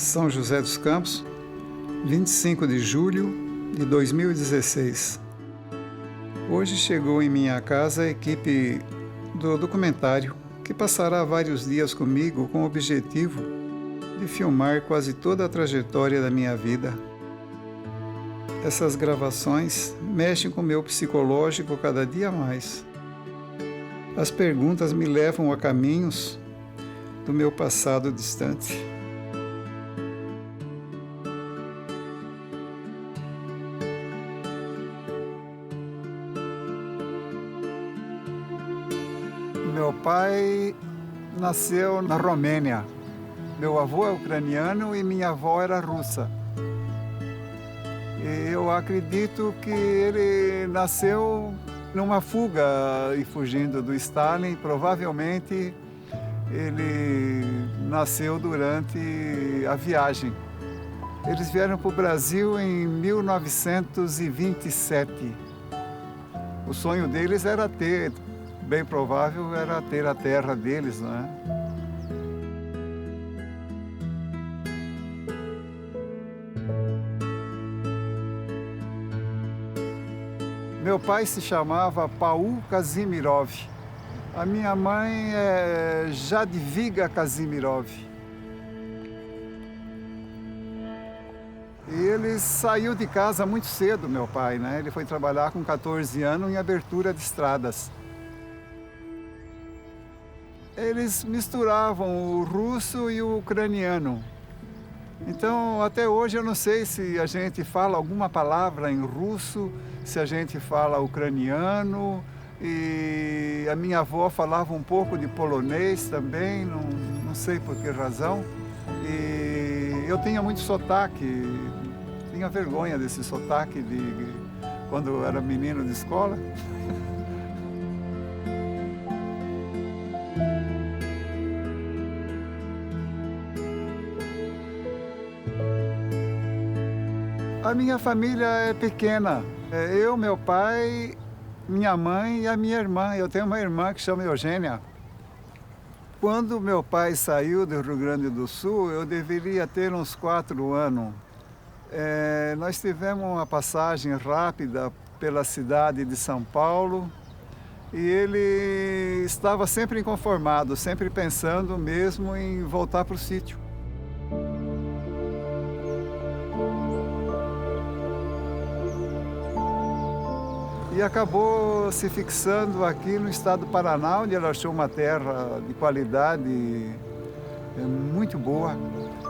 São José dos Campos, 25 de julho de 2016. Hoje chegou em minha casa a equipe do documentário, que passará vários dias comigo com o objetivo de filmar quase toda a trajetória da minha vida. Essas gravações mexem com o meu psicológico cada dia mais. As perguntas me levam a caminhos do meu passado distante. Meu pai nasceu na Romênia. Meu avô é ucraniano e minha avó era russa. E eu acredito que ele nasceu numa fuga e fugindo do Stalin. Provavelmente ele nasceu durante a viagem. Eles vieram para o Brasil em 1927. O sonho deles era ter, bem provável, era ter a terra deles, não é? Meu pai se chamava Paul Kazimierov. A minha mãe é Jadwiga Kazimierov. E ele saiu de casa muito cedo, meu pai, né? Ele foi trabalhar com 14 anos em abertura de estradas. Eles misturavam o russo e o ucraniano. Então, até hoje eu não sei se a gente fala alguma palavra em russo, se a gente fala ucraniano, e a minha avó falava um pouco de polonês também, não sei por que razão. E eu tinha muito sotaque, tinha vergonha desse sotaque de quando eu era menino de escola. A minha família é pequena. Eu, meu pai, minha mãe e a minha irmã. Eu tenho uma irmã que chama Eugênia. Quando meu pai saiu do Rio Grande do Sul, eu deveria ter uns 4 anos. Nós tivemos uma passagem rápida pela cidade de São Paulo e ele estava sempre inconformado, sempre pensando mesmo em voltar para o sítio. E acabou se fixando aqui no estado do Paraná, onde ele achou uma terra de qualidade muito boa.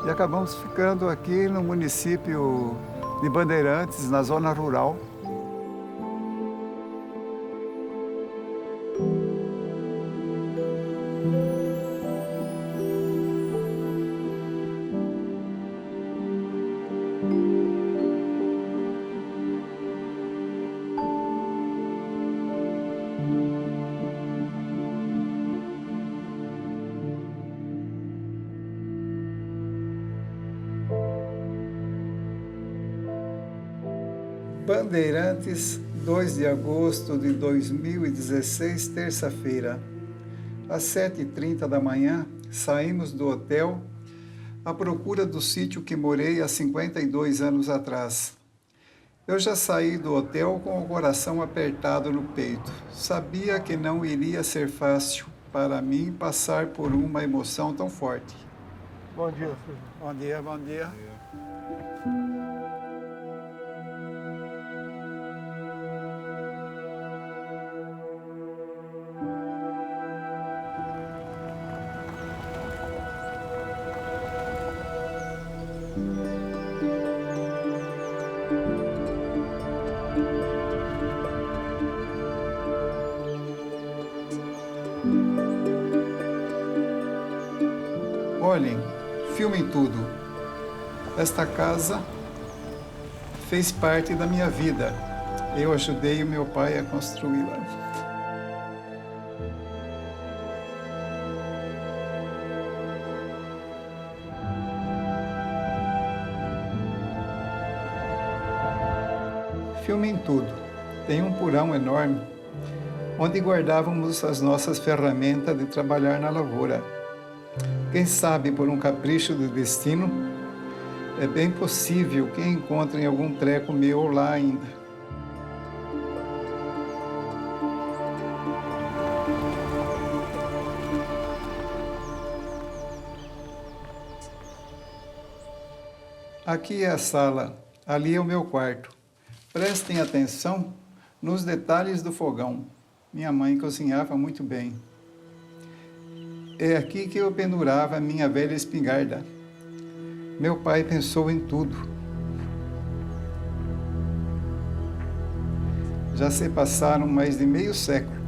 E acabamos ficando aqui no município de Bandeirantes, na zona rural. Bandeirantes, 2 de agosto de 2016, terça-feira. Às 7h30 da manhã, saímos do hotel à procura do sítio que morei há 52 anos atrás. Eu já saí do hotel com o coração apertado no peito. Sabia que não iria ser fácil para mim passar por uma emoção tão forte. Bom dia, senhor. Bom dia, bom dia. Olhem, filmem tudo. Esta casa fez parte da minha vida. Eu ajudei o meu pai a construí-la. Filmem tudo. Tem um porão enorme onde guardávamos as nossas ferramentas de trabalhar na lavoura. Quem sabe, por um capricho do destino, É bem possível que encontrem algum treco meu lá ainda. Aqui é a sala, ali é o meu quarto. Prestem atenção nos detalhes do fogão. Minha mãe cozinhava muito bem. É aqui que eu pendurava a minha velha espingarda. Meu pai pensou em tudo. Já se passaram mais de meio século.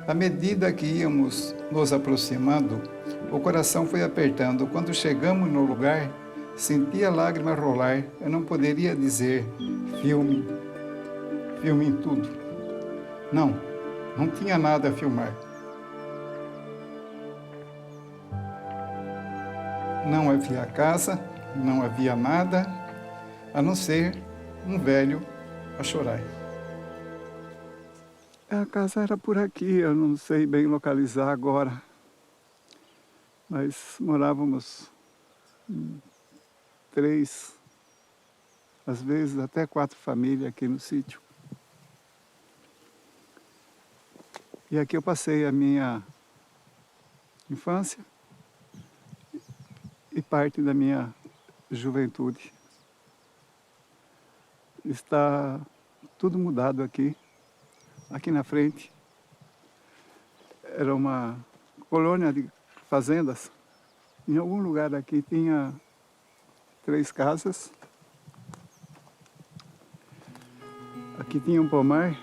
À medida que íamos nos aproximando, o coração foi apertando. Quando chegamos no lugar, senti a lágrima rolar. Eu não poderia dizer filme em tudo. Não tinha nada a filmar. Não havia casa, não havia nada, a não ser um velho a chorar. A casa era por aqui, eu não sei bem localizar agora. Nós morávamos 3, às vezes até 4 famílias aqui no sítio. E aqui eu passei a minha infância e parte da minha juventude. Está tudo mudado aqui. Aqui na frente era uma colônia de fazendas. Em algum lugar aqui tinha 3 casas. Aqui tinha um pomar.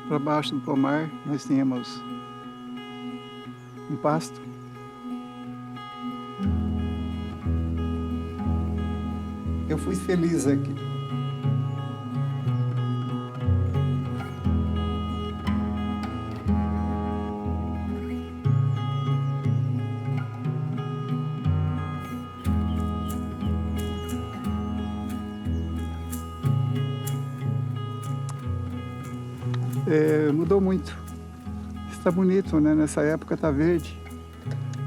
Para baixo do pomar nós tínhamos um pasto. Eu fui feliz aqui. Mudou muito. Está bonito, né? Nessa época está verde,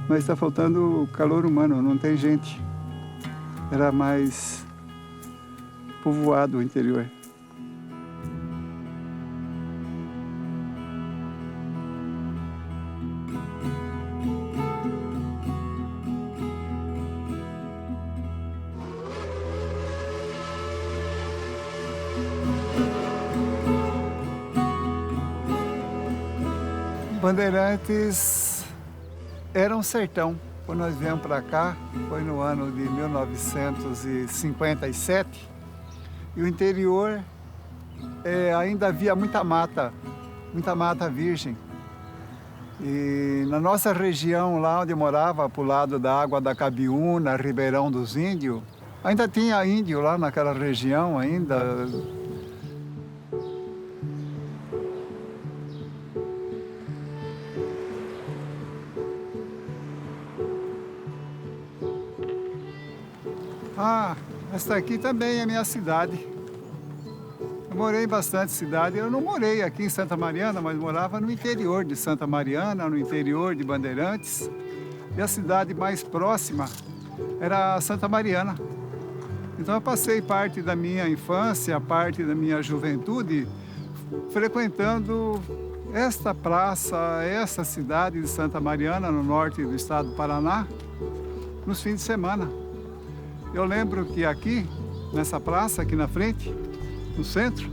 mas está faltando calor humano, não tem gente. Era mais povoado o interior. Bandeirantes era um sertão. Quando nós viemos para cá, foi no ano de 1957, e o interior ainda havia muita mata virgem. E na nossa região, lá onde eu morava, para o lado da Água da Cabiúna, Ribeirão dos Índios, ainda tinha índio lá naquela região ainda. Esta aqui também é a minha cidade. Eu morei em bastante cidade. Eu não morei aqui em Santa Mariana, mas morava no interior de Santa Mariana, no interior de Bandeirantes. E a cidade mais próxima era Santa Mariana. Então eu passei parte da minha infância, parte da minha juventude, frequentando esta praça, essa cidade de Santa Mariana, no norte do estado do Paraná, nos fins de semana. Eu lembro que aqui, nessa praça, aqui na frente, no centro,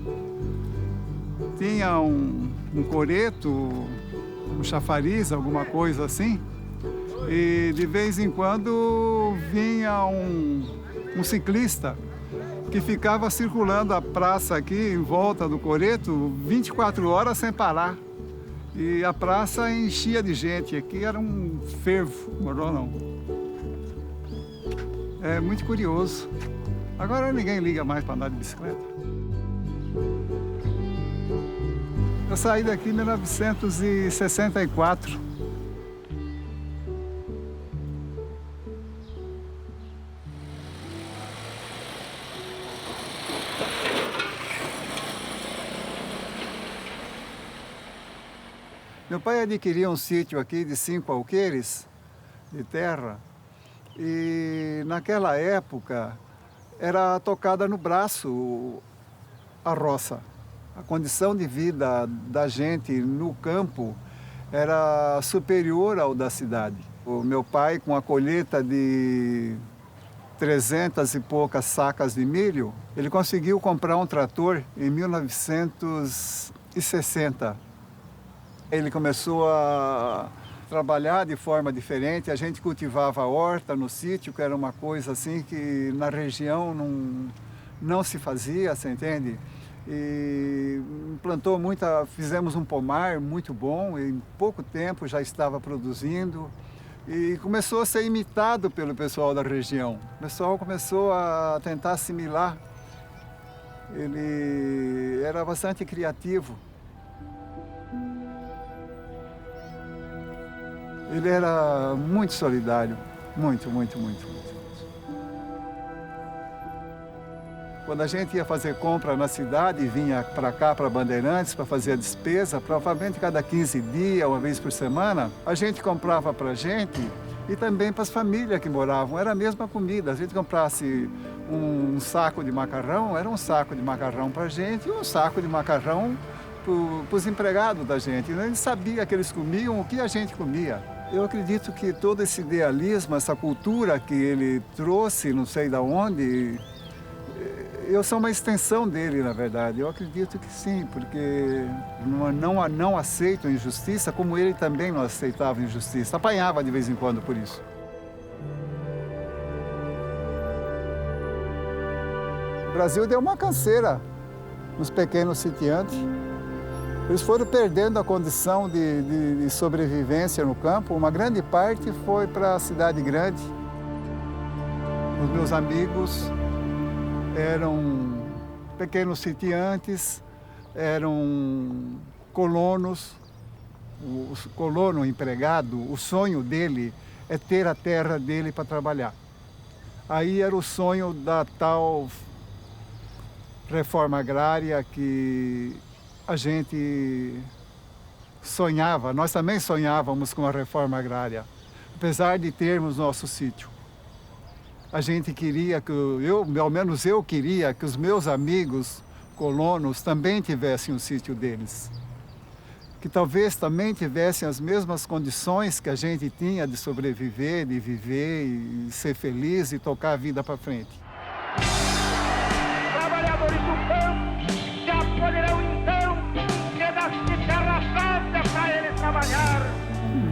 tinha um coreto, um chafariz, alguma coisa assim. E de vez em quando vinha um ciclista que ficava circulando a praça aqui em volta do coreto 24 horas sem parar. E a praça enchia de gente. Aqui era um fervo, morou não. É muito curioso. Agora ninguém liga mais para andar de bicicleta. Eu saí daqui em 1964. Meu pai adquiriu um sítio aqui de 5 alqueires de terra e naquela época era tocada no braço a roça. A condição de vida da gente no campo era superior ao da cidade. O meu pai, com a colheita de 300 e poucas sacas de milho, ele conseguiu comprar um trator em 1960. Ele começou a trabalhar de forma diferente, a gente cultivava a horta no sítio, que era uma coisa assim que na região não se fazia, você entende? E plantou fizemos um pomar muito bom, e em pouco tempo já estava produzindo e começou a ser imitado pelo pessoal da região. O pessoal começou a tentar assimilar. Ele era bastante criativo. Ele era muito solidário, muito. Quando a gente ia fazer compra na cidade e vinha para cá, para Bandeirantes, para fazer a despesa, provavelmente cada 15 dias, uma vez por semana, a gente comprava para a gente e também para as famílias que moravam. Era a mesma comida. A gente comprasse um saco de macarrão, era um saco de macarrão para a gente e um saco de macarrão para os empregados da gente. A gente sabia que eles comiam o que a gente comia. Eu acredito que todo esse idealismo, essa cultura que ele trouxe, não sei de onde, eu sou uma extensão dele, na verdade. Eu acredito que sim, porque não aceito injustiça, como ele também não aceitava injustiça. Apanhava de vez em quando por isso. O Brasil deu uma canseira nos pequenos sitiantes. Eles foram perdendo a condição de sobrevivência no campo. Uma grande parte foi para a cidade grande. Os meus amigos eram pequenos sitiantes, eram colonos. O colono empregado, o sonho dele é ter a terra dele para trabalhar. Aí era o sonho da tal reforma agrária que a gente sonhava, nós também sonhávamos com a reforma agrária, apesar de termos nosso sítio. A gente queria ao menos eu queria que os meus amigos colonos também tivessem o sítio deles. Que talvez também tivessem as mesmas condições que a gente tinha de sobreviver, de viver e ser feliz e tocar a vida para frente. Trabalhadores do campo já poderão para ele trabalhar.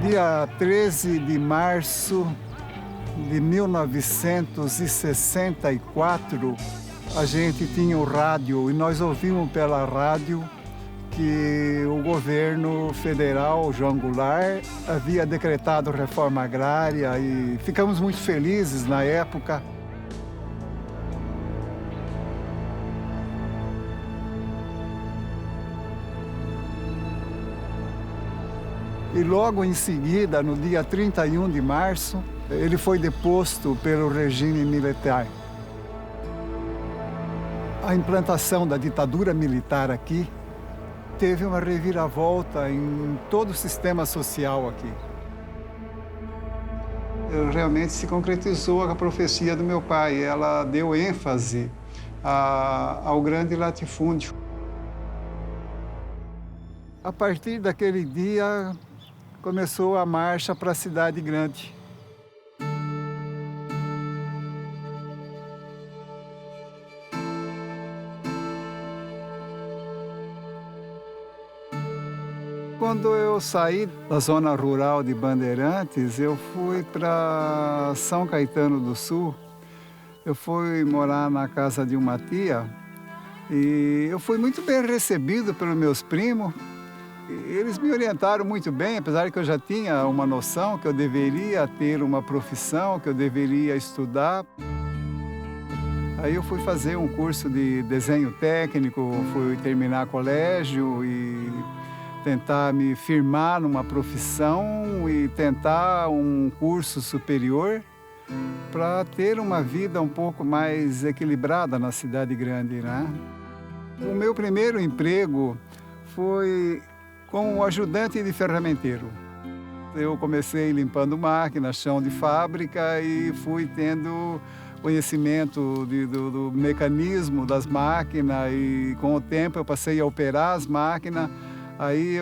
Dia 13 de março de 1964, a gente tinha o rádio e nós ouvimos pela rádio que o governo federal, João Goulart, havia decretado reforma agrária e ficamos muito felizes na época. E logo em seguida, no dia 31 de março, ele foi deposto pelo regime militar. A implantação da ditadura militar aqui teve uma reviravolta em todo o sistema social aqui. Realmente se concretizou a profecia do meu pai. Ela deu ênfase ao grande latifúndio. A partir daquele dia, começou a marcha para a cidade grande. Quando eu saí da zona rural de Bandeirantes, eu fui para São Caetano do Sul. Eu fui morar na casa de uma tia e eu fui muito bem recebido pelos meus primos. Eles me orientaram muito bem, apesar de que eu já tinha uma noção que eu deveria ter uma profissão, que eu deveria estudar. Aí eu fui fazer um curso de desenho técnico, fui terminar colégio e tentar me firmar numa profissão e tentar um curso superior para ter uma vida um pouco mais equilibrada na cidade grande, né? O meu primeiro emprego foi como ajudante de ferramenteiro. Eu comecei limpando máquinas, chão de fábrica e fui tendo conhecimento do mecanismo das máquinas e com o tempo eu passei a operar as máquinas. Aí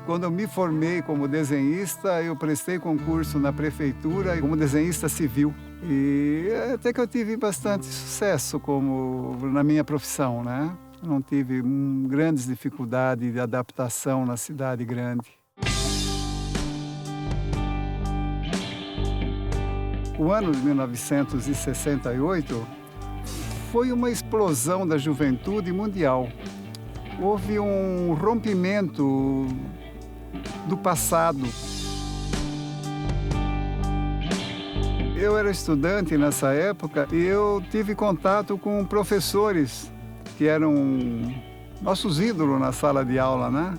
quando eu me formei como desenhista, eu prestei concurso na prefeitura como desenhista civil. E até que eu tive bastante sucesso na minha profissão, né? Não tive grandes dificuldades de adaptação na cidade grande. O ano de 1968 foi uma explosão da juventude mundial. Houve um rompimento do passado. Eu era estudante nessa época e eu tive contato com professores que eram nossos ídolos na sala de aula, né?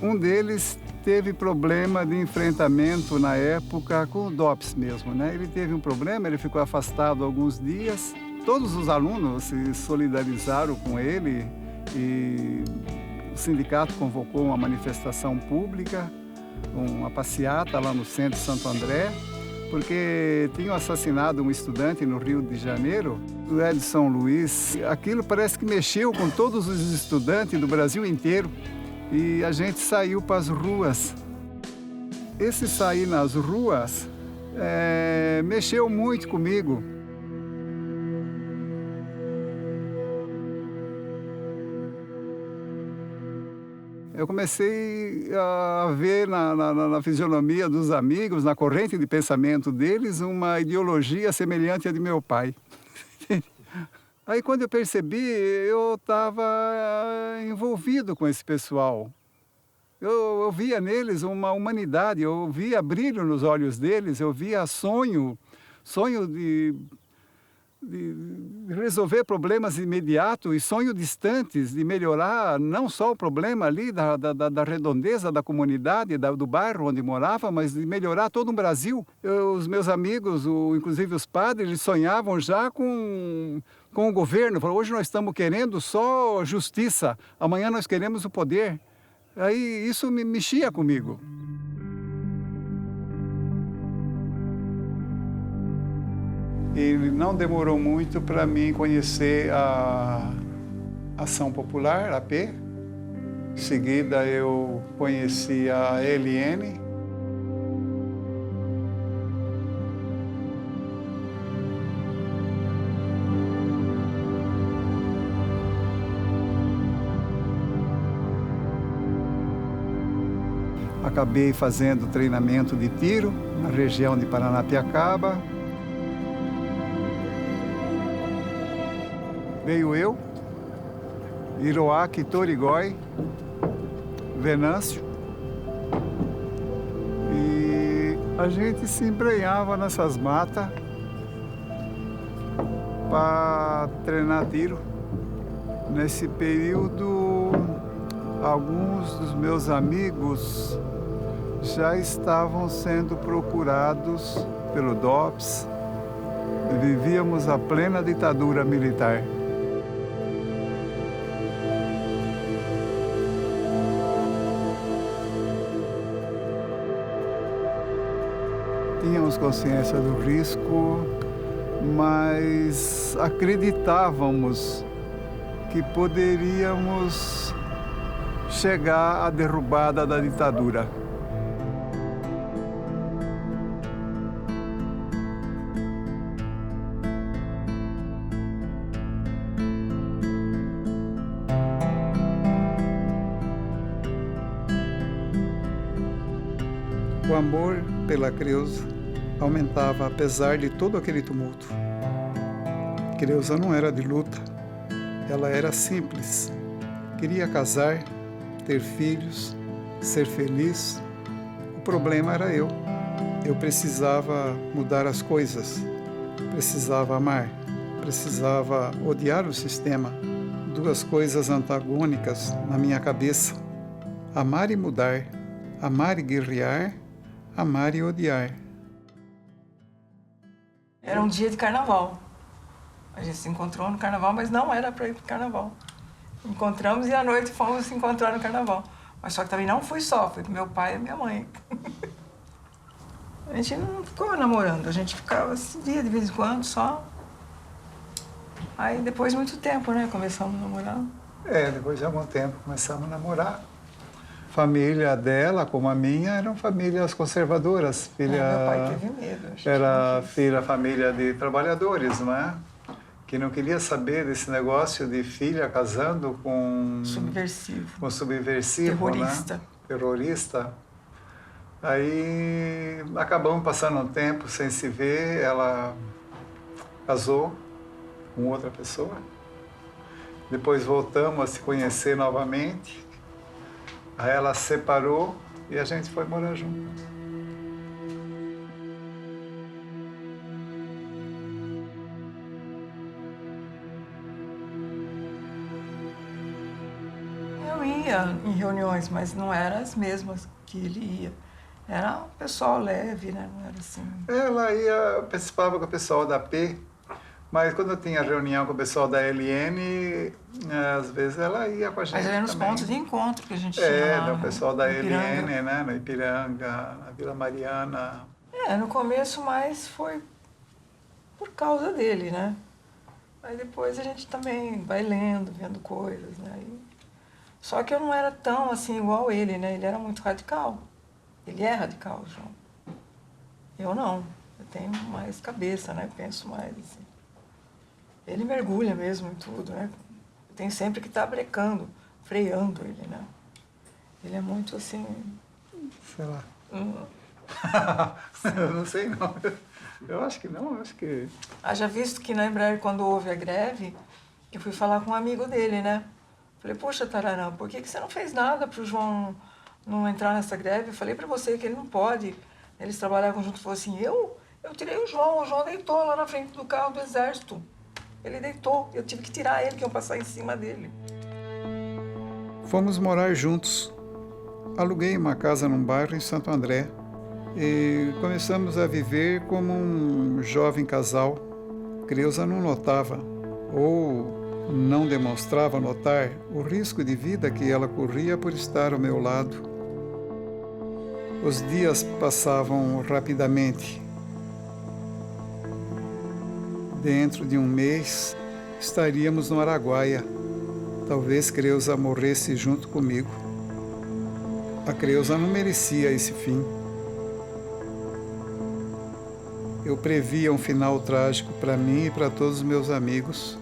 Um deles teve problema de enfrentamento na época com o DOPS mesmo, né? Ele teve um problema, ele ficou afastado alguns dias. Todos os alunos se solidarizaram com ele e o sindicato convocou uma manifestação pública, uma passeata lá no centro de Santo André, porque tinham assassinado um estudante no Rio de Janeiro, o Edson Luiz. Aquilo parece que mexeu com todos os estudantes do Brasil inteiro. E a gente saiu para as ruas. Esse sair nas ruas mexeu muito comigo. Eu comecei a ver na fisionomia dos amigos, na corrente de pensamento deles, uma ideologia semelhante à de meu pai. Aí, quando eu percebi, eu estava envolvido com esse pessoal. Eu via neles uma humanidade, eu via brilho nos olhos deles, eu via sonho de resolver problemas imediatos e sonho distantes, de melhorar não só o problema ali da redondeza da comunidade, do bairro onde morava, mas de melhorar todo o Brasil. Os meus amigos, inclusive os padres, eles sonhavam já com o governo. Falaram, hoje nós estamos querendo só justiça, amanhã nós queremos o poder. Aí isso me mexia comigo. E não demorou muito para mim conhecer a Ação Popular, AP. Em seguida eu conheci a ELN. Acabei fazendo treinamento de tiro na região de Paranapiacaba. Veio eu, Hiroaki Torigoi, Venâncio, e a gente se embrenhava nessas matas para treinar tiro. Nesse período, alguns dos meus amigos já estavam sendo procurados pelo DOPS. Vivíamos a plena ditadura militar. Tínhamos consciência do risco, mas acreditávamos que poderíamos chegar à derrubada da ditadura. O amor pela Creuza aumentava apesar de todo aquele tumulto. Creuza não era de luta, ela era simples. Queria casar, ter filhos, ser feliz. O problema era eu. Eu precisava mudar as coisas, precisava amar, precisava odiar o sistema. Duas coisas antagônicas na minha cabeça: amar e mudar, amar e guerrear, amar e odiar. Era um dia de carnaval. A gente se encontrou no carnaval, mas não era para ir pro carnaval. Encontramos e à noite fomos se encontrar no carnaval. Mas só que também não fui só, fui com meu pai e minha mãe. A gente não ficou namorando, a gente ficava se via de vez em quando só. Aí depois de muito tempo, né, começamos a namorar. Depois de algum tempo começamos a namorar. Família dela, como a minha, eram famílias conservadoras. Meu pai teve medo. Era família de trabalhadores, não é? Que não queria saber desse negócio de filha casando com... Subversivo. Com subversivo, terrorista. Né? Terrorista. Aí acabamos passando um tempo sem se ver, ela casou com outra pessoa. Depois voltamos a se conhecer novamente. Aí ela se separou e a gente foi morar junto. Eu ia em reuniões, mas não eram as mesmas que ele ia. Era um pessoal leve, né? Não era assim. Ela participava com o pessoal da P, mas quando eu tinha reunião com o pessoal da LN, às vezes ela ia com a gente. Mas era nos também. Pontos de encontro que a gente tinha lá, o pessoal da Ipiranga. LN, né? No Ipiranga, na Vila Mariana. No começo mais foi por causa dele, né? Aí depois a gente também vai lendo, vendo coisas, né? Só que eu não era tão assim igual ele, né? Ele era muito radical. Ele é radical, João. Eu não. Eu tenho mais cabeça, né? Penso mais, assim. Ele mergulha mesmo em tudo, né? Eu tenho sempre que estar brecando, freando ele, né? Ele é muito assim... Sei lá. Eu não sei, não. Eu acho que não, acho que... Haja visto que na Embraer, quando houve a greve, eu fui falar com um amigo dele, né? Falei, poxa, Tararã, por que você não fez nada para o João não entrar nessa greve? Eu falei para você que ele não pode. Eles trabalhavam juntos. Falou assim, eu tirei o João deitou lá na frente do carro do exército. Ele deitou, eu tive que tirar ele, que iam passar em cima dele. Fomos morar juntos. Aluguei uma casa num bairro em Santo André e começamos a viver como um jovem casal. Creuza não notava, ou não demonstrava notar, o risco de vida que ela corria por estar ao meu lado. Os dias passavam rapidamente. Dentro de um mês, estaríamos no Araguaia. Talvez Creuza morresse junto comigo. A Creuza não merecia esse fim. Eu previa um final trágico para mim e para todos os meus amigos.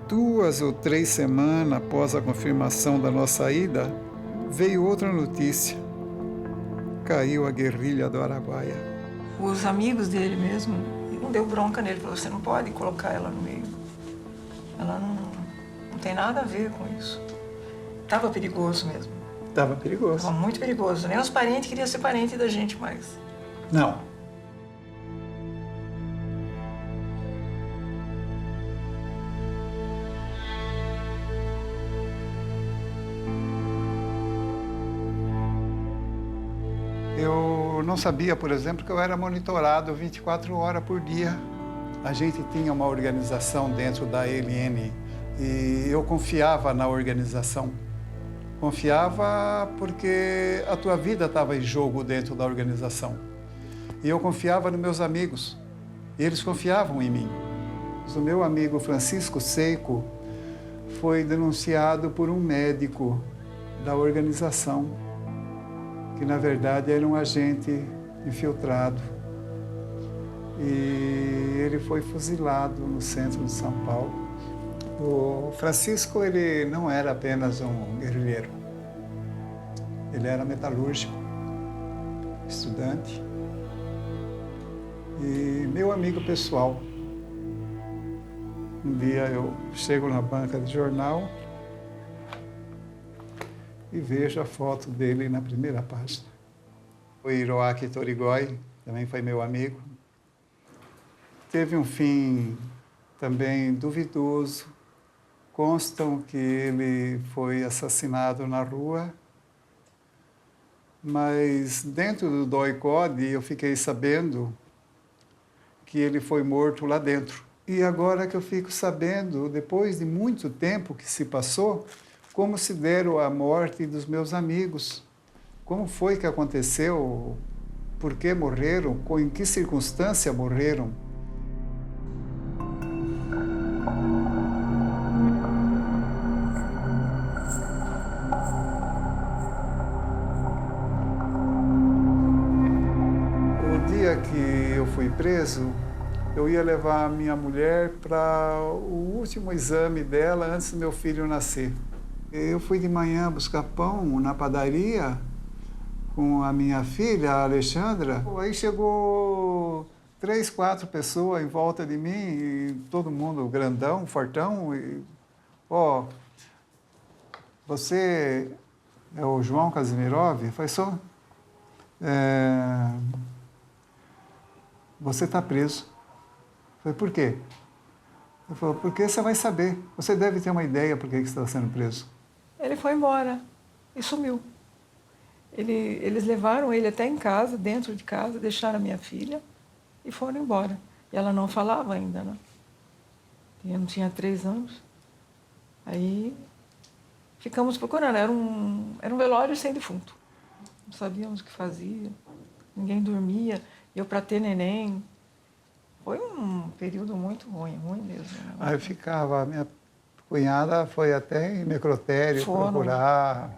2 ou 3 semanas após a confirmação da nossa ida, veio outra notícia. Caiu a guerrilha do Araguaia. Os amigos dele mesmo, não deu bronca nele, falou, você não pode colocar ela no meio. Ela não tem nada a ver com isso. Tava perigoso mesmo. Tava perigoso. Tava muito perigoso. Nem os parentes queriam ser parente da gente mais. Não. Eu não sabia, por exemplo, que eu era monitorado 24 horas por dia. A gente tinha uma organização dentro da ELN e eu confiava na organização. Confiava porque a tua vida estava em jogo dentro da organização. E eu confiava nos meus amigos. E eles confiavam em mim. O meu amigo Francisco Seico foi denunciado por um médico da organização, que na verdade era um agente infiltrado. E ele foi fuzilado no centro de São Paulo. O Francisco, ele não era apenas um guerrilheiro. Ele era metalúrgico, estudante e meu amigo pessoal. Um dia eu chego na banca de jornal e vejo a foto dele na primeira página. O Hiroaki Torigoi também foi meu amigo. Teve um fim também duvidoso. Constam que ele foi assassinado na rua, mas dentro do DOI-CODE eu fiquei sabendo que ele foi morto lá dentro. E agora que eu fico sabendo, depois de muito tempo que se passou, como se deram a morte dos meus amigos. Como foi que aconteceu? Por que morreram? Em que circunstância morreram? O dia que eu fui preso, eu ia levar a minha mulher para o último exame dela antes do meu filho nascer. Eu fui de manhã buscar pão na padaria com a minha filha, a Alexandra. Aí chegou 3, 4 pessoas em volta de mim, e todo mundo grandão, fortão. E, ó, você é o João Casimirov? Foi só? Você está preso. Eu falei, por quê? Ele falou, porque você vai saber. Você deve ter uma ideia por que você está sendo preso. Ele foi embora e sumiu. Eles levaram ele até em casa, dentro de casa, deixaram a minha filha e foram embora. E ela não falava ainda, né? Eu não tinha 3 anos. Aí ficamos procurando. Era um velório sem defunto. Não sabíamos o que fazia. Ninguém dormia. Eu para ter neném. Foi um período muito ruim mesmo. Né? Aí eu ficava, a minha cunhada foi até em necrotério procurar.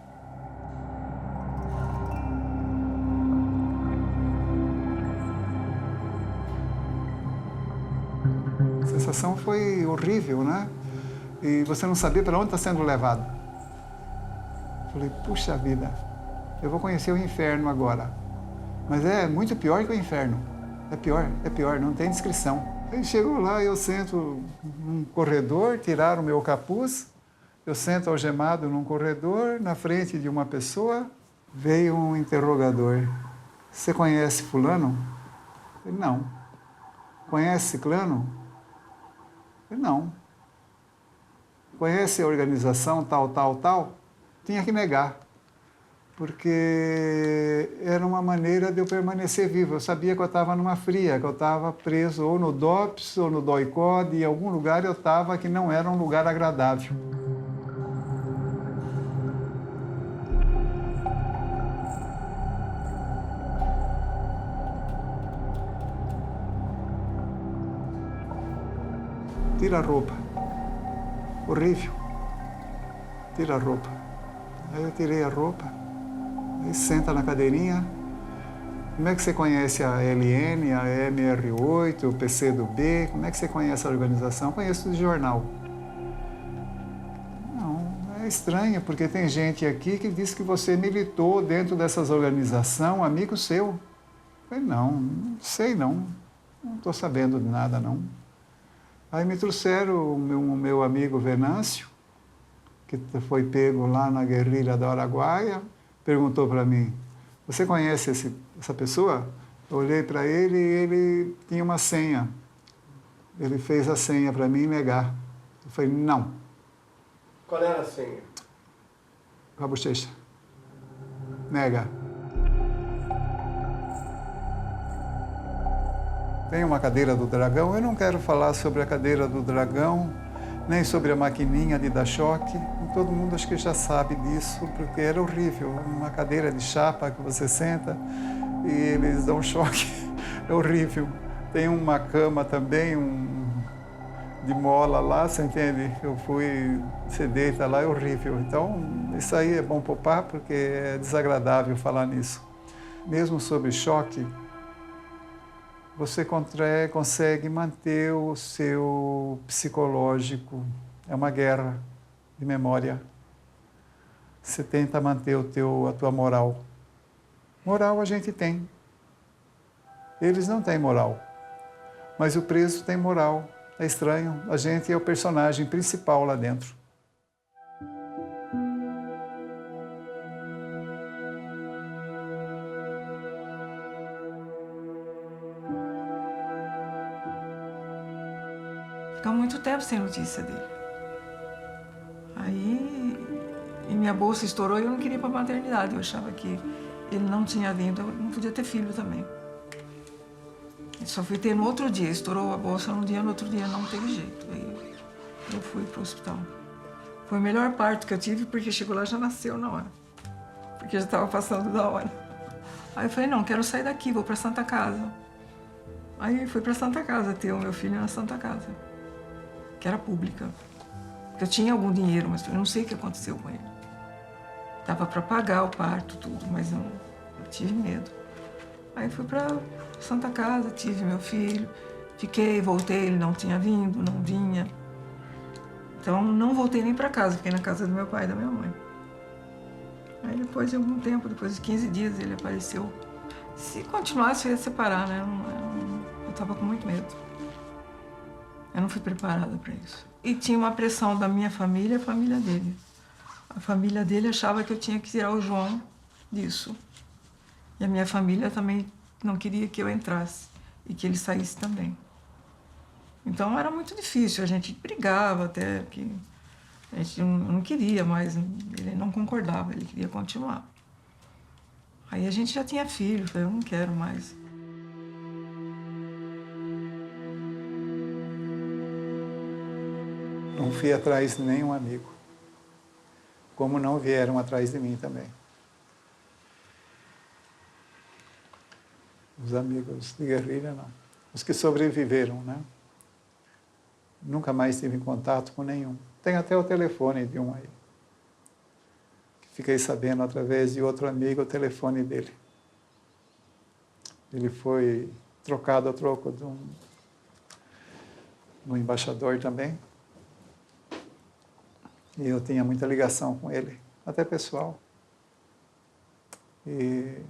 A sensação foi horrível, né? E você não sabia para onde está sendo levado. Falei, puxa vida, eu vou conhecer o inferno agora. Mas é muito pior que o inferno. É pior, não tem descrição. Aí chegou lá, eu sento num corredor, tiraram o meu capuz, eu sento algemado num corredor, na frente de uma pessoa, veio um interrogador. Você conhece fulano? Eu falei, não. Conhece ciclano? Eu falei, não. Conhece a organização tal? Tinha que negar, porque era uma maneira de eu permanecer vivo. Eu sabia que eu estava numa fria, que eu estava preso ou no DOPS ou no DOI-CODE, em algum lugar eu estava que não era um lugar agradável. Tira a roupa. Horrível. Tira a roupa. Aí eu tirei a roupa, aí senta na cadeirinha. Como é que você conhece a LN, a MR8, o PCdoB? Como é que você conhece a organização? Conheço do jornal. Não, é estranho, porque tem gente aqui que diz que você militou dentro dessas organizações, amigo seu. Eu falei, não sei não estou sabendo de nada não. Aí me trouxeram o meu amigo Venâncio, que foi pego lá na guerrilha do Araguaia, perguntou para mim, você conhece essa pessoa? Eu olhei para ele e ele tinha uma senha. Ele fez a senha para mim negar. Eu falei, não. Qual era a senha? Com a bochecha. Nega. Tem uma cadeira do dragão. Eu não quero falar sobre a cadeira do dragão, nem sobre a maquininha de dar choque. Todo mundo acho que já sabe disso, porque era horrível. Uma cadeira de chapa que você senta e eles dão choque. É horrível. Tem uma cama também, de mola lá, você entende? Eu fui, você deita lá, é horrível. Então, isso aí é bom poupar, porque é desagradável falar nisso. Mesmo sobre choque, você consegue manter o seu psicológico. É uma guerra de memória. Você tenta manter a tua moral. Moral a gente tem. Eles não têm moral. Mas o preso tem moral. É estranho. A gente é o personagem principal lá dentro. Ficamos muito tempo sem notícia dele. Aí, e minha bolsa estourou e eu não queria ir para a maternidade. Eu achava que ele não tinha vindo, eu não podia ter filho também. Eu só fui ter no outro dia, estourou a bolsa num dia, no outro dia não teve jeito. Aí eu fui para o hospital. Foi o melhor parto que eu tive, porque chegou lá e já nasceu na hora. Porque já estava passando da hora. Aí eu falei, não, quero sair daqui, vou para Santa Casa. Aí fui para Santa Casa, ter o meu filho na Santa Casa, que era pública. Eu tinha algum dinheiro, mas eu não sei o que aconteceu com ele. Dava para pagar o parto, tudo, mas eu tive medo. Aí fui para Santa Casa, tive meu filho, fiquei, voltei, ele não tinha vindo, não vinha. Então não voltei nem para casa, fiquei na casa do meu pai e da minha mãe. Aí depois de algum tempo, depois de 15 dias, ele apareceu. Se continuasse, eu ia separar, né? Eu estava com muito medo. Eu não fui preparada para isso. E tinha uma pressão da minha família e a família dele. A família dele achava que eu tinha que tirar o João disso. E a minha família também não queria que eu entrasse e que ele saísse também. Então era muito difícil, a gente brigava até, que a gente não queria mais, ele não concordava, ele queria continuar. Aí a gente já tinha filho, eu falei, eu não quero mais. Não fui atrás de nenhum amigo, como não vieram atrás de mim também. Os amigos de guerrilha, não. Os que sobreviveram, né? Nunca mais tive contato com nenhum. Tem até o telefone de um aí. Fiquei sabendo através de outro amigo o telefone dele. Ele foi trocado a troco de um embaixador também. E eu tinha muita ligação com ele, até pessoal. E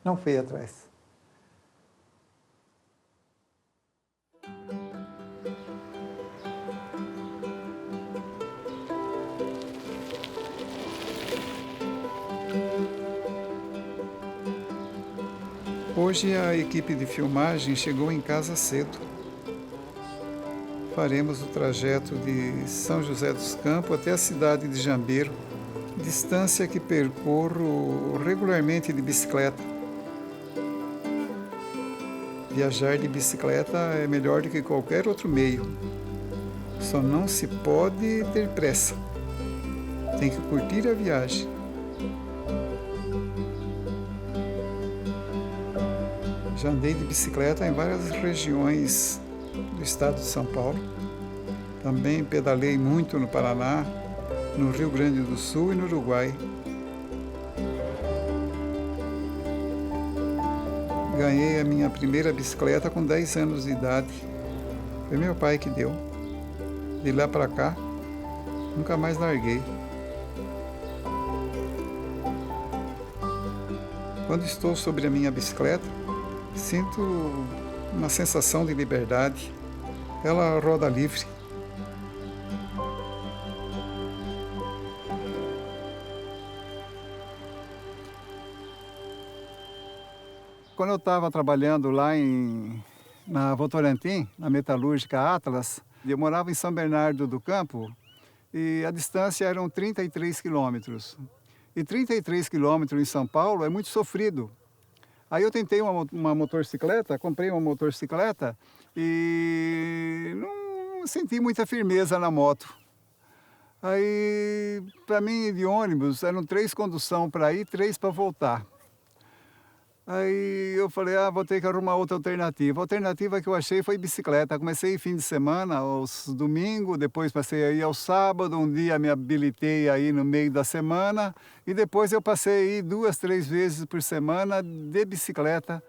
não fui atrás. Hoje a equipe de filmagem chegou em casa cedo. Faremos o trajeto de São José dos Campos até a cidade de Jambeiro, distância que percorro regularmente de bicicleta. Viajar de bicicleta é melhor do que qualquer outro meio. Só não se pode ter pressa. Tem que curtir a viagem. Já andei de bicicleta em várias regiões do estado de São Paulo. Também pedalei muito no Paraná, no Rio Grande do Sul e no Uruguai. Ganhei a minha primeira bicicleta com 10 anos de idade. Foi meu pai que deu. De lá para cá, nunca mais larguei. Quando estou sobre a minha bicicleta, sinto uma sensação de liberdade. Ela roda livre. Quando eu estava trabalhando lá na Votorantim, na metalúrgica Atlas, eu morava em São Bernardo do Campo e a distância eram 33 quilômetros. E 33 quilômetros em São Paulo é muito sofrido. Aí eu tentei uma motocicleta, comprei uma motocicleta e não senti muita firmeza na moto. Aí, para mim, de ônibus, eram 3 condução para ir, 3 para voltar. Aí eu falei, vou ter que arrumar outra alternativa. A alternativa que eu achei foi bicicleta. Comecei fim de semana, aos domingos, depois passei aí ao sábado, um dia me habilitei aí no meio da semana e depois eu passei aí 2, 3 vezes por semana de bicicleta.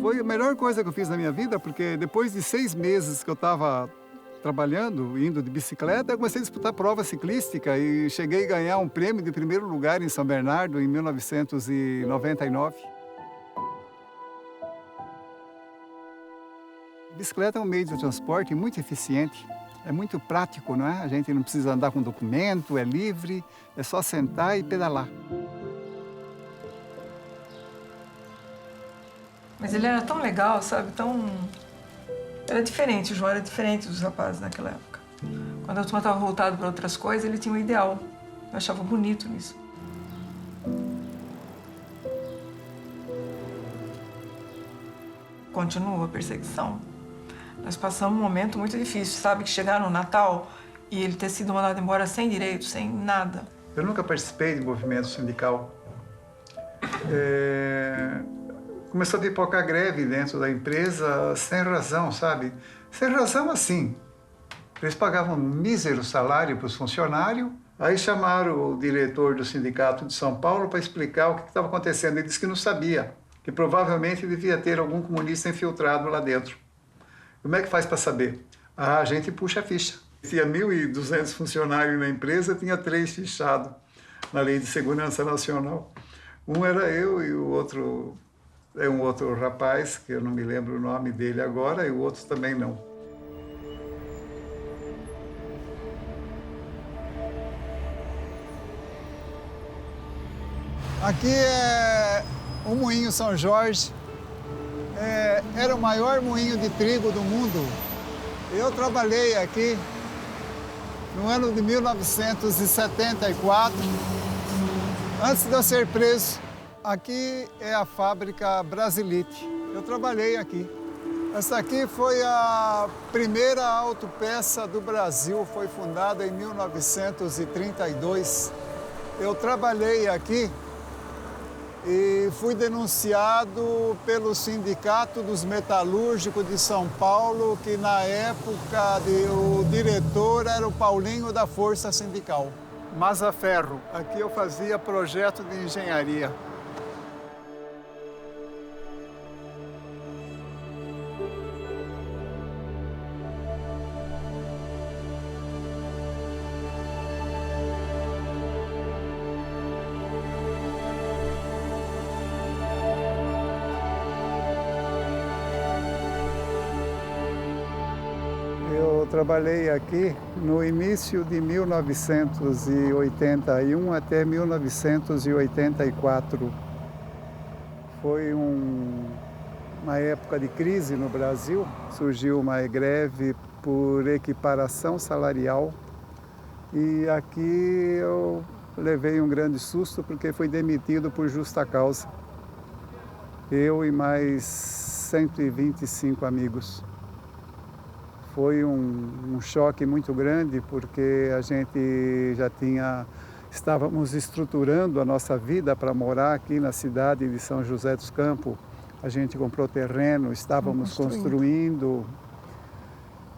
Foi a melhor coisa que eu fiz na minha vida, porque depois de 6 meses que eu estava trabalhando, indo de bicicleta, eu comecei a disputar prova ciclística e cheguei a ganhar um prêmio de primeiro lugar em São Bernardo em 1999. A bicicleta é um meio de transporte muito eficiente, é muito prático, não é? A gente não precisa andar com documento, é livre, é só sentar e pedalar. Mas ele era tão legal, sabe? Era diferente, o João era diferente dos rapazes naquela época. Quando a turma estava voltada para outras coisas, ele tinha um ideal. Eu achava bonito isso. Continua a perseguição. Nós passamos um momento muito difícil, sabe? Que chegar no Natal e ele ter sido mandado embora sem direito, sem nada. Eu nunca participei de movimento sindical. Começou a pipocar greve dentro da empresa sem razão, sabe? Sem razão assim. Eles pagavam um mísero salário para os funcionários. Aí chamaram o diretor do sindicato de São Paulo para explicar o que estava acontecendo. Ele disse que não sabia, que provavelmente devia ter algum comunista infiltrado lá dentro. Como é que faz para saber? A gente puxa a ficha. Tinha 1.200 funcionários na empresa, tinha 3 fichados na Lei de Segurança Nacional. Um era eu e o outro é um outro rapaz, que eu não me lembro o nome dele agora, e o outro também não. Aqui é o Moinho São Jorge. Era o maior moinho de trigo do mundo. Eu trabalhei aqui no ano de 1974, antes de eu ser preso. Aqui é a fábrica Brasilite. Eu trabalhei aqui. Essa aqui foi a primeira autopeça do Brasil, foi fundada em 1932. Eu trabalhei aqui e fui denunciado pelo Sindicato dos Metalúrgicos de São Paulo, que na época o diretor era o Paulinho da Força Sindical. Mazaferro, aqui eu fazia projeto de engenharia. Eu trabalhei aqui no início de 1981 até 1984. Foi uma época de crise no Brasil. Surgiu uma greve por equiparação salarial. E aqui eu levei um grande susto porque fui demitido por justa causa. Eu e mais 125 amigos. Foi um choque muito grande porque a gente estávamos estruturando a nossa vida para morar aqui na cidade de São José dos Campos. A gente comprou terreno, estávamos construindo.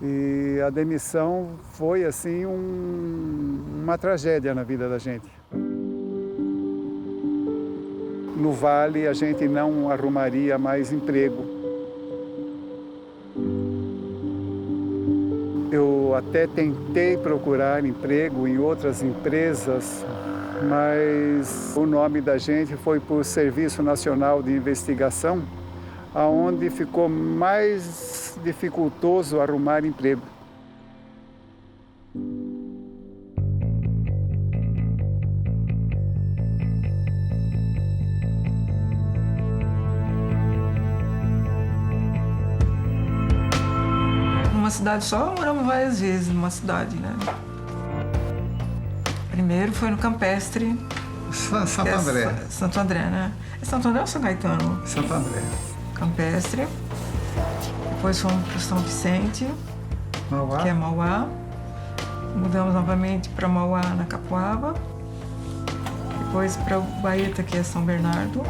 E a demissão foi assim uma tragédia na vida da gente. No Vale a gente não arrumaria mais emprego. Eu até tentei procurar emprego em outras empresas, mas o nome da gente foi para o Serviço Nacional de Investigação, aonde ficou mais dificultoso arrumar emprego. Numa cidade só, moramos várias vezes numa cidade, né? Primeiro foi no Campestre. Santo André. Santo André, né? É Santo André ou São Caetano? Santo André. Campestre. Depois fomos para São Vicente, Mauá. que é Mauá. Mudamos novamente para Mauá, na Capuava. Depois para Baeta, que é São Bernardo.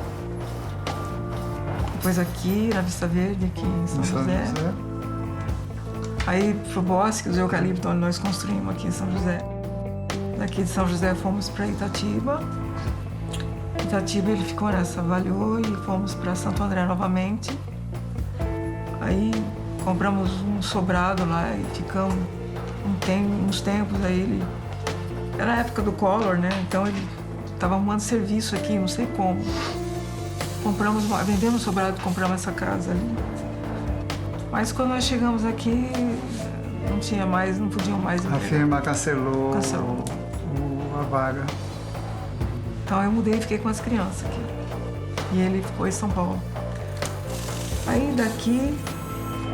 Depois aqui, na Vista Verde, aqui em São José. Aí pro Bosque dos Eucaliptos, onde nós construímos aqui em São José. Daqui de São José fomos para Itatiba. Itatiba ele ficou nessa, avaliou e fomos para Santo André novamente. Aí compramos um sobrado lá e ficamos uns tempos. Aí ele... Era a época do Collor, né? Então ele estava arrumando serviço aqui, não sei como. Vendemos o sobrado e compramos essa casa ali. Mas quando nós chegamos aqui, não tinha mais, não podiam mais. A firma cancelou a vaga. Então eu mudei e fiquei com as crianças aqui. E ele ficou em São Paulo. Aí daqui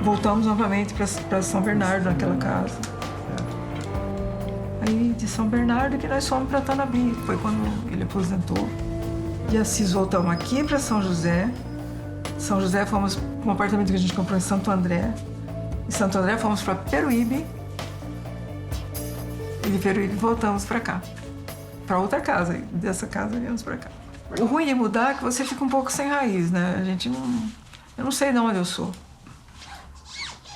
voltamos novamente para São Bernardo, naquela casa. Aí de São Bernardo que nós fomos para Tanabi, foi quando ele aposentou. De Assis voltamos aqui para São José. São José fomos para um apartamento que a gente comprou em Santo André. De Santo André fomos para Peruíbe. E de Peruíbe voltamos para cá, para outra casa. E dessa casa viemos para cá. O ruim de mudar é que você fica um pouco sem raiz, né? A gente não... Eu não sei de onde eu sou.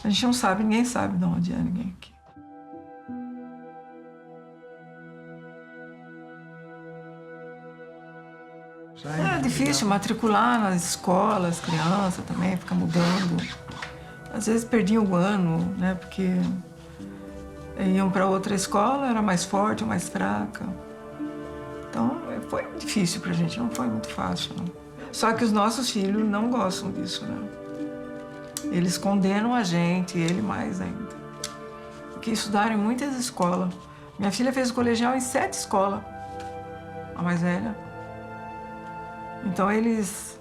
A gente não sabe, ninguém sabe de onde é ninguém aqui. É difícil matricular nas escolas, crianças também, ficar mudando. Às vezes perdiam o ano, né? Porque iam para outra escola, era mais forte ou mais fraca. Então, foi difícil pra gente, não foi muito fácil, não. Só que os nossos filhos não gostam disso, né? Eles condenam a gente, ele mais ainda. Porque estudaram em muitas escolas. Minha filha fez o colegial em 7 escolas, a mais velha. Então, eles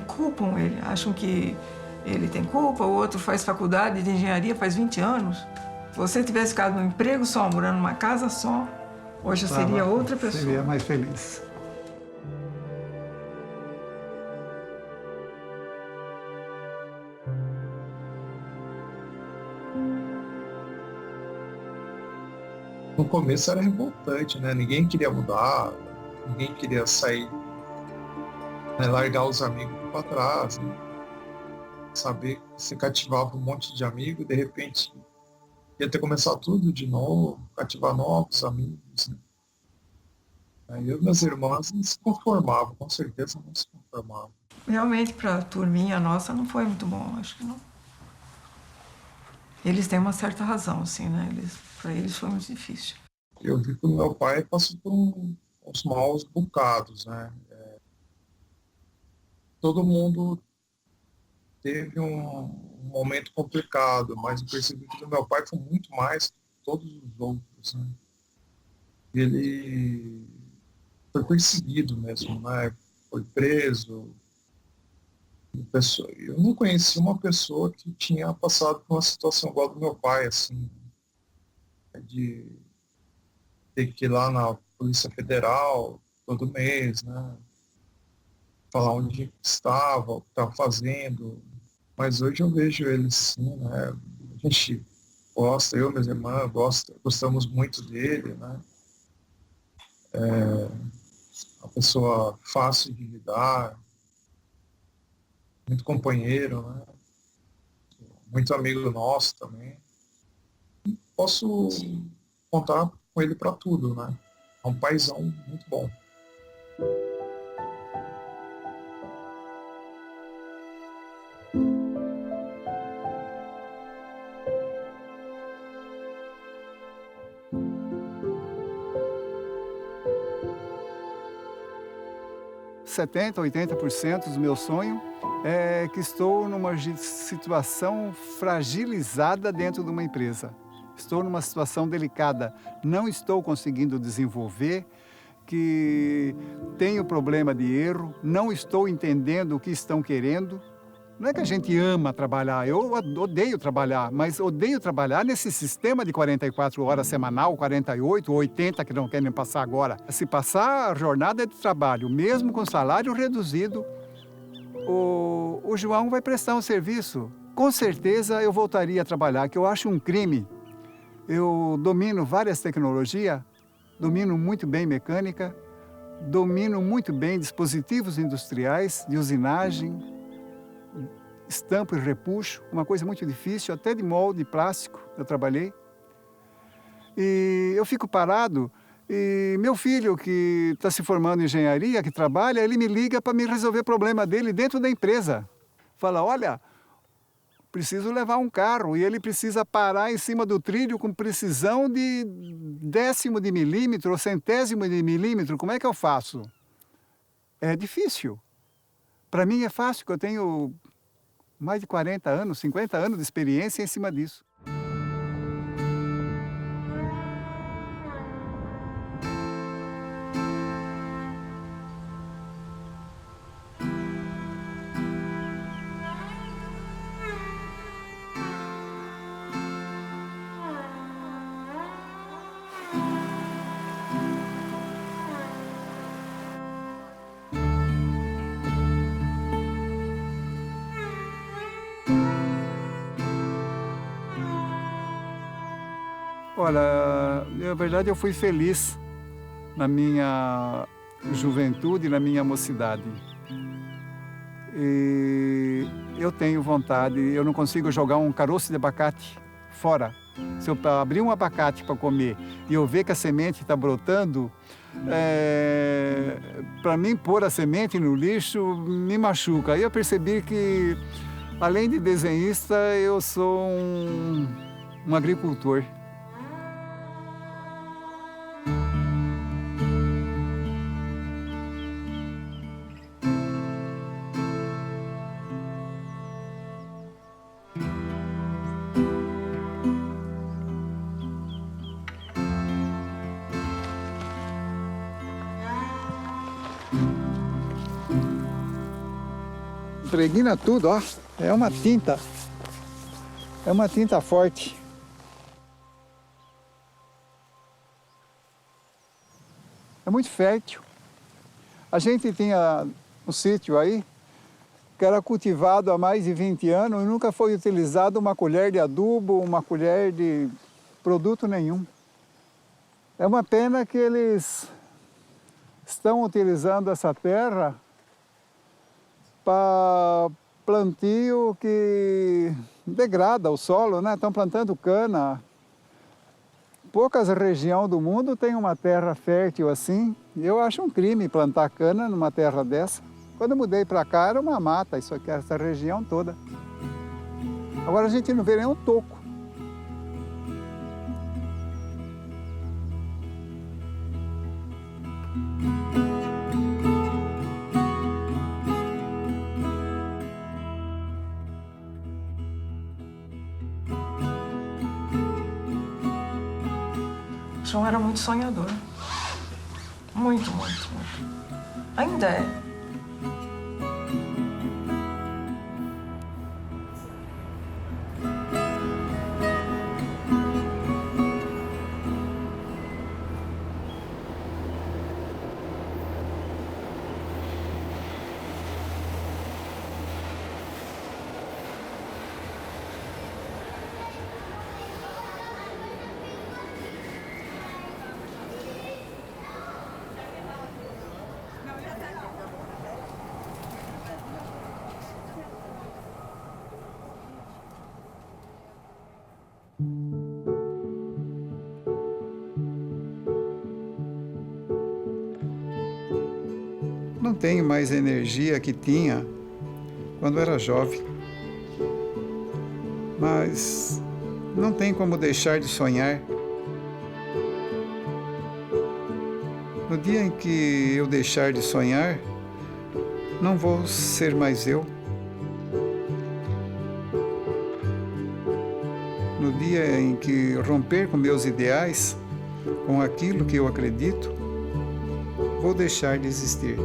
culpam ele, acham que ele tem culpa, o outro faz faculdade de engenharia faz 20 anos. Se você tivesse ficado num emprego só, morando numa casa só, hoje eu seria outra pessoa. Seria mais feliz. No começo era revoltante, né? Ninguém queria mudar, ninguém queria sair, né? Largar os amigos para trás, né? Saber que você cativava um monte de amigos e de repente ia ter que começar tudo de novo, cativar novos amigos, né? Aí eu e minhas irmãs não se conformavam, com certeza não se conformavam. Realmente, para a turminha nossa, não foi muito bom, acho que não. Eles têm uma certa razão, assim, né? Para eles foi muito difícil. Eu vi que o meu pai passou por uns maus bocados, né? Todo mundo teve um momento complicado, mas eu percebi que o meu pai foi muito mais que todos os outros, né? Ele foi perseguido mesmo, né? Foi preso. Eu não conheci uma pessoa que tinha passado por uma situação igual a do meu pai, assim, de ter que ir lá na Polícia Federal todo mês, né? Falar onde estava, o que estava fazendo. Mas hoje eu vejo ele sim, né? A gente gosta, eu e minhas irmãs gostamos muito dele, né? Uma pessoa fácil de lidar, muito companheiro, né? Muito amigo nosso também. E posso contar com ele para tudo, né? É um paizão muito bom. (70% a 80% do meu sonho é que estou numa situação fragilizada dentro de uma empresa. Estou numa situação delicada, não estou conseguindo desenvolver, que tenho problema de erro, não estou entendendo o que estão querendo. Não é que a gente ama trabalhar, eu odeio trabalhar, mas odeio trabalhar nesse sistema de 44 horas semanal, 48 ou 80 que não querem passar agora. Se passar a jornada de trabalho, mesmo com salário reduzido, o João vai prestar um serviço. Com certeza eu voltaria a trabalhar, que eu acho um crime. Eu domino várias tecnologias, domino muito bem mecânica, domino muito bem dispositivos industriais de usinagem, estampo e repuxo, uma coisa muito difícil, até de molde de plástico eu trabalhei. E eu fico parado e meu filho, que está se formando em engenharia, que trabalha, ele me liga para me resolver o problema dele dentro da empresa. Fala, olha, preciso levar um carro e ele precisa parar em cima do trilho com precisão de 10º de milímetro ou 100º de milímetro, como é que eu faço? É difícil. Para mim é fácil, porque eu tenho mais de 40 anos, 50 anos de experiência em cima disso. Olha, na verdade eu fui feliz na minha juventude, na minha mocidade. E eu tenho vontade, eu não consigo jogar um caroço de abacate fora. Se eu abrir um abacate para comer e eu ver que a semente está brotando, para mim pôr a semente no lixo me machuca. Aí eu percebi que, além de desenhista, eu sou um agricultor. Impregna tudo, ó. É uma tinta forte. É muito fértil. A gente tinha um sítio aí que era cultivado há mais de 20 anos e nunca foi utilizado uma colher de adubo, uma colher de produto nenhum. É uma pena que eles estão utilizando essa terra para plantio que degrada o solo, né? Estão plantando cana. Poucas regiões do mundo têm uma terra fértil assim. Eu acho um crime plantar cana numa terra dessa. Quando eu mudei para cá era uma mata, isso aqui, essa região toda. Agora a gente não vê nem um toco. O João era muito sonhador. Muito, muito, muito. Ainda é. Não tenho mais a energia que tinha quando era jovem. Mas não tem como deixar de sonhar. No dia em que eu deixar de sonhar, não vou ser mais eu. No dia em que romper com meus ideais, com aquilo que eu acredito, vou deixar de existir.